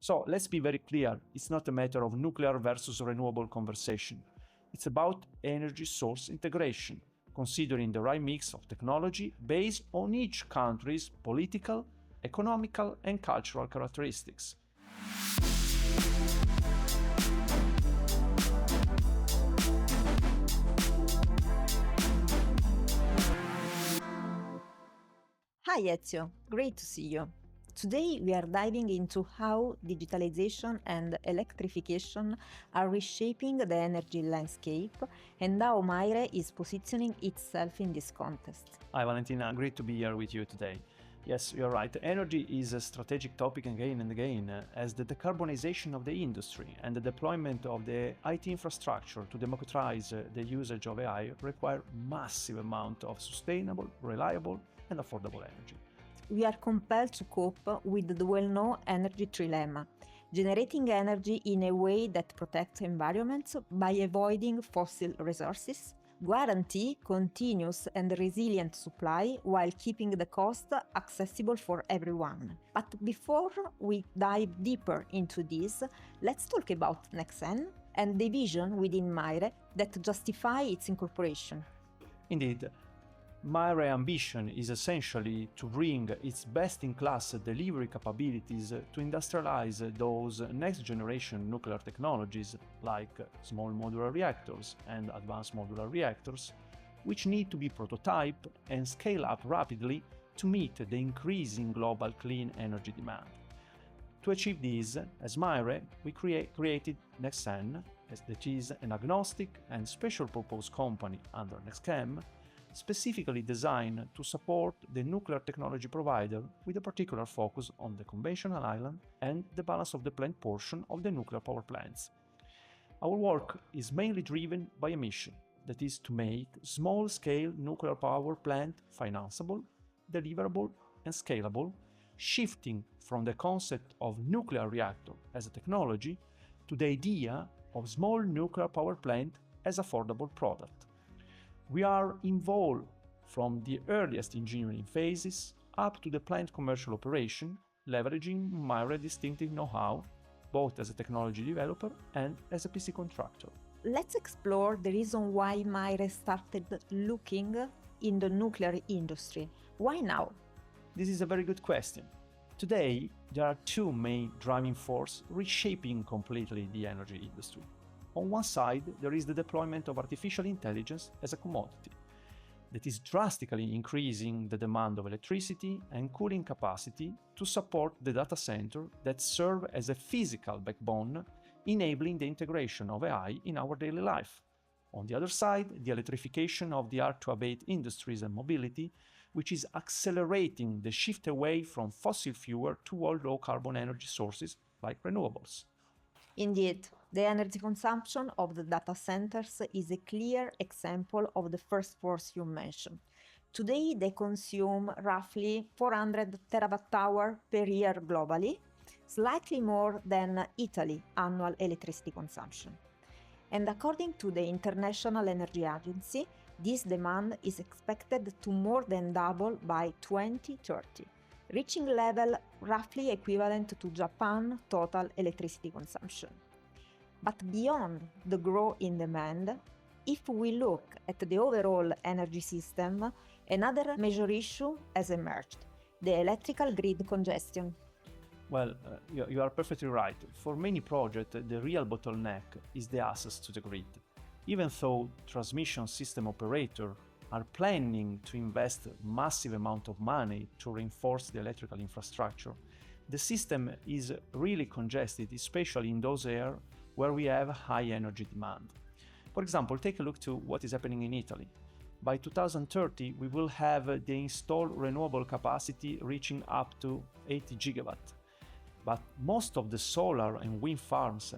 So let's be very clear, it's not a matter of nuclear versus renewable conversation. It's about energy source integration, considering the right mix of technology based on each country's political, economical, and cultural characteristics. Hi Ezio, great to see you. Today we are diving into how digitalization and electrification are reshaping the energy landscape and how MAIRE is positioning itself in this context. Hi Valentina, great to be here with you today. Yes, you're right. Energy is a strategic topic again and again, as the decarbonization of the industry and the deployment of the IT infrastructure to democratize the usage of AI require massive amount of sustainable, reliable, and affordable energy. We are compelled to cope with the well-known energy trilemma, generating energy in a way that protects environments by avoiding fossil resources, guarantee continuous and resilient supply while keeping the cost accessible for everyone. But before we dive deeper into this, let's talk about Nextchem and the vision within MAIRE that justify its incorporation. Indeed, MAIRE ambition is essentially to bring its best-in-class delivery capabilities to industrialize those next-generation nuclear technologies like small modular reactors and advanced modular reactors, which need to be prototyped and scale up rapidly to meet the increasing global clean energy demand. To achieve this, as MAIRE, we created Nextchem, that is an agnostic and special-purpose company under Nextchem, specifically designed to support the nuclear technology provider with a particular focus on the conventional island and the balance of the plant portion of the nuclear power plants. Our work is mainly driven by a mission, that is to make small-scale nuclear power plant financeable, deliverable, and scalable, shifting from the concept of nuclear reactor as a technology to the idea of small nuclear power plant as affordable product. We are involved from the earliest engineering phases up to the plant commercial operation, leveraging MAIRE distinctive know-how, both as a technology developer and as a PC contractor. Let's explore the reason why MAIRE started looking in the nuclear industry. Why now? This is a very good question. Today, there are two main driving forces reshaping completely the energy industry. On one side, there is the deployment of artificial intelligence as a commodity that is drastically increasing the demand of electricity and cooling capacity to support the data center that serve as a physical backbone, enabling the integration of AI in our daily life. On the other side, the electrification of the hard-to-abate industries and mobility, which is accelerating the shift away from fossil fuel toward low-carbon energy sources like renewables. Indeed, the energy consumption of the data centers is a clear example of the first force you mentioned. Today, they consume roughly 400 terawatt-hours per year globally, slightly more than Italy's annual electricity consumption. And according to the International Energy Agency, this demand is expected to more than double by 2030. Reaching level roughly equivalent to Japan's total electricity consumption. But beyond the growth in demand, if we look at the overall energy system, another major issue has emerged: the electrical grid congestion. Well, you are perfectly right. For many projects, the real bottleneck is the access to the grid. Even though transmission system operators are planning to invest massive amount of money to reinforce the electrical infrastructure, the system is really congested, especially in those areas where we have high energy demand. For example, take a look to what is happening in Italy. By 2030, we will have the installed renewable capacity reaching up to 80 gigawatt. But most of the solar and wind farms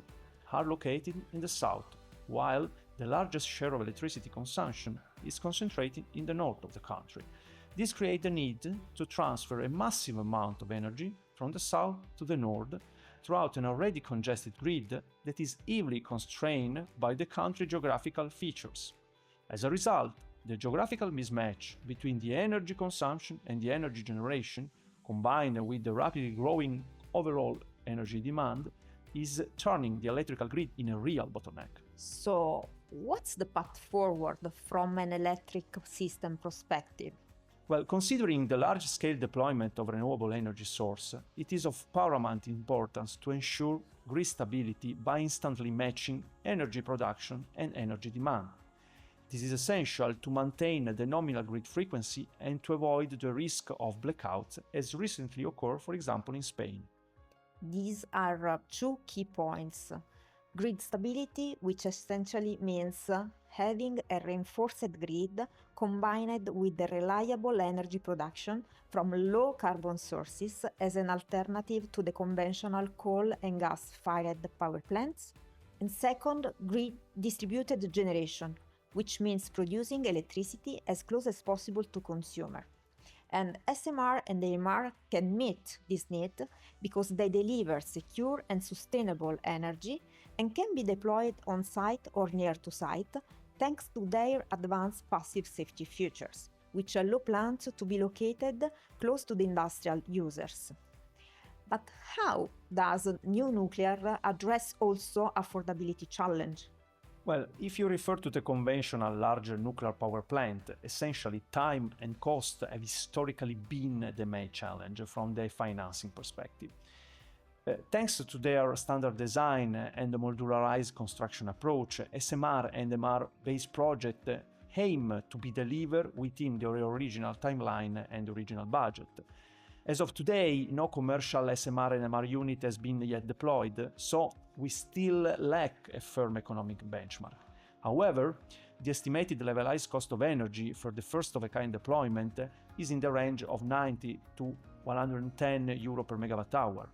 are located in the south, while the largest share of electricity consumption is concentrated in the north of the country. This creates the need to transfer a massive amount of energy from the south to the north throughout an already congested grid that is heavily constrained by the country's geographical features. As a result, the geographical mismatch between the energy consumption and the energy generation, combined with the rapidly growing overall energy demand is turning the electrical grid in a real bottleneck. So, what's the path forward from an electric system perspective? Well, considering the large-scale deployment of renewable energy source, it is of paramount importance to ensure grid stability by instantly matching energy production and energy demand. This is essential to maintain the nominal grid frequency and to avoid the risk of blackouts as recently occurred, for example, in Spain. These are two key points. Grid stability, which essentially means having a reinforced grid combined with the reliable energy production from low carbon sources as an alternative to the conventional coal and gas-fired power plants. And second, grid distributed generation, which means producing electricity as close as possible to consumer. And SMR and AMR can meet this need because they deliver secure and sustainable energy and can be deployed on site or near to site thanks to their advanced passive safety features, which allow plants to be located close to the industrial users. But how does new nuclear address also affordability challenge? Well, if you refer to the conventional larger nuclear power plant, essentially time and cost have historically been the main challenge from the financing perspective. Thanks to their standard design and the modularized construction approach, SMR and MR-based projects aim to be delivered within the original timeline and original budget. As of today, no commercial SMR and MR unit has been yet deployed, so we still lack a firm economic benchmark. However, the estimated levelized cost of energy for the first-of-a-kind deployment is in the range of 90 to 110 euro per megawatt hour.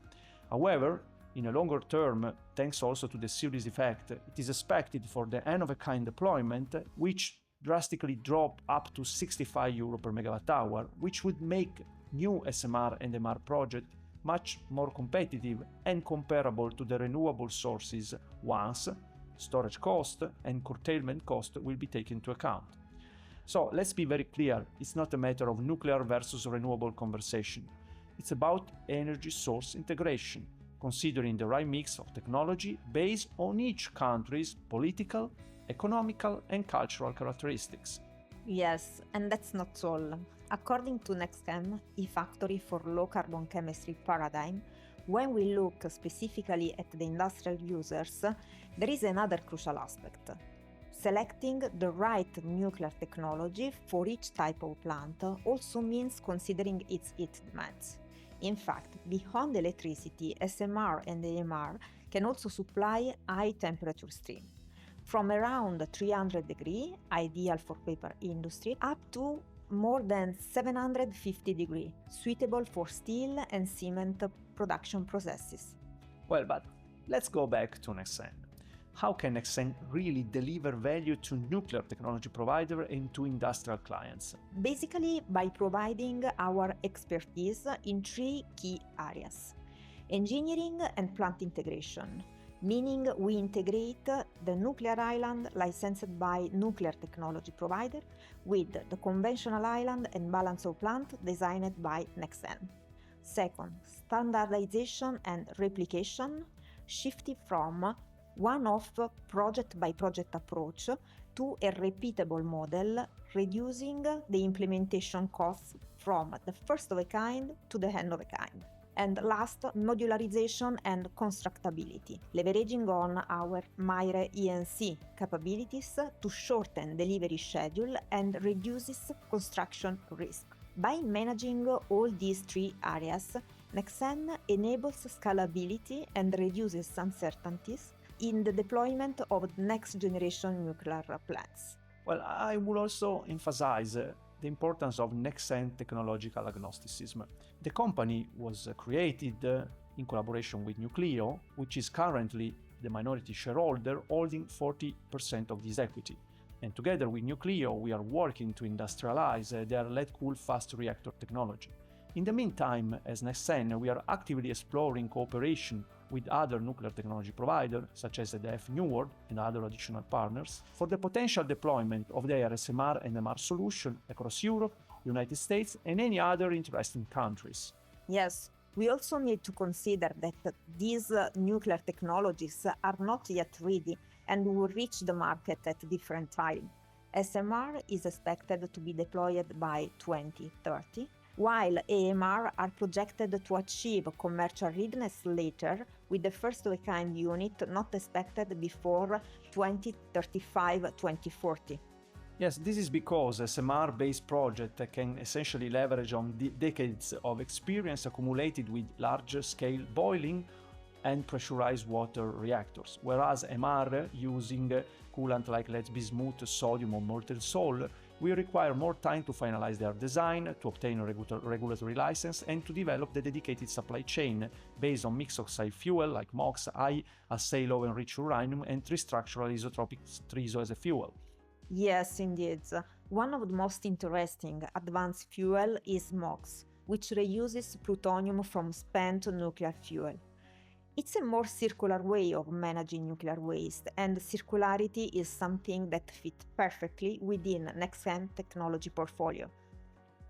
However, in a longer term, thanks also to the series effect, it is expected for the N-of-a-kind deployment, which drastically drop up to 65 euro per megawatt hour, which would make new SMR and MR project much more competitive and comparable to the renewable sources once storage cost and curtailment cost will be taken into account. So let's be very clear, it's not a matter of nuclear versus renewable conversation. It's about energy source integration, considering the right mix of technology based on each country's political, economical and cultural characteristics. Yes, and that's not all. According to Nextchem, e-factory for low carbon chemistry paradigm, when we look specifically at the industrial users, there is another crucial aspect. Selecting the right nuclear technology for each type of plant also means considering its heat demands. In fact, beyond electricity, SMR and AMR can also supply high temperature stream, from around 300 degrees, ideal for paper industry, up to more than 750 degrees, suitable for steel and cement production processes. Well, but let's go back to Nextchem. How can Nextchem really deliver value to nuclear technology provider and to industrial clients? Basically, by providing our expertise in three key areas: engineering and plant integration, meaning we integrate the nuclear island licensed by nuclear technology provider with the conventional island and balance of plant designed by Nextchem. Second, standardization and replication, shifting from one-off project-by-project approach to a repeatable model, reducing the implementation costs from the first-of-a-kind to the end-of-a-kind. And last, modularization and constructability, leveraging on our MAIRE ENC capabilities to shorten delivery schedule and reduces construction risk. By managing all these three areas, Nextchem enables scalability and reduces uncertainties in the deployment of next-generation nuclear plants. Well, I would also emphasize the importance of Nextchem technological agnosticism. The company was created in collaboration with Nucleo, which is currently the minority shareholder holding 40% of this equity. And together with Nucleo, we are working to industrialize their lead-cooled fast reactor technology. In the meantime, as Nextchem, we are actively exploring cooperation with other nuclear technology providers, such as EDF New World and other additional partners, for the potential deployment of their SMR and MR solution across Europe, United States, and any other interesting countries. Yes, We also need to consider that these nuclear technologies are not yet ready and will reach the market at different time. SMR is expected to be deployed by 2030, while AMR are projected to achieve commercial readiness later, with the first-of-a-kind unit not expected before 2035-2040. Yes, this is because SMR-based projects can essentially leverage on decades of experience accumulated with large-scale boiling and pressurized water reactors, whereas MR using coolant like let's bismuth, sodium or molten salt will require more time to finalize their design, to obtain a regulatory license, and to develop the dedicated supply chain based on mixed oxide fuel like MOX, high assay low enriched uranium, and tristructural isotropic triso as a fuel. Yes, indeed. One of the most interesting advanced fuel is MOX, which reuses plutonium from spent nuclear fuel. It's a more circular way of managing nuclear waste, and circularity is something that fits perfectly within Nextchem technology portfolio.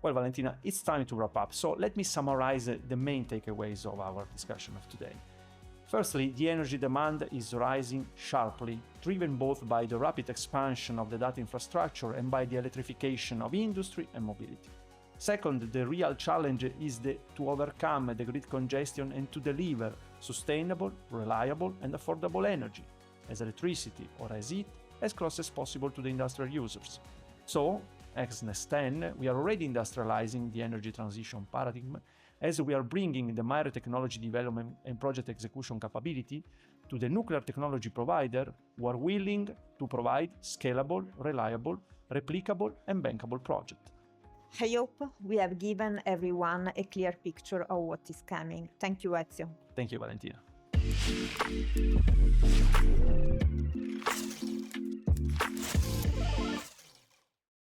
Well, Valentina, it's time to wrap up, so let me summarize the main takeaways of our discussion of today. Firstly, the energy demand is rising sharply, driven both by the rapid expansion of the data infrastructure and by the electrification of industry and mobility. Second, the real challenge is to overcome the grid congestion and to deliver sustainable, reliable and affordable energy, as electricity or as heat, as close as possible to the industrial users. So, as Nextchem, we are already industrializing the energy transition paradigm, as we are bringing the MAIRE technology development and project execution capability to the nuclear technology provider who are willing to provide scalable, reliable, replicable and bankable projects. I hope we have given everyone a clear picture of what is coming. Thank you, Ezio. Thank you, Valentina.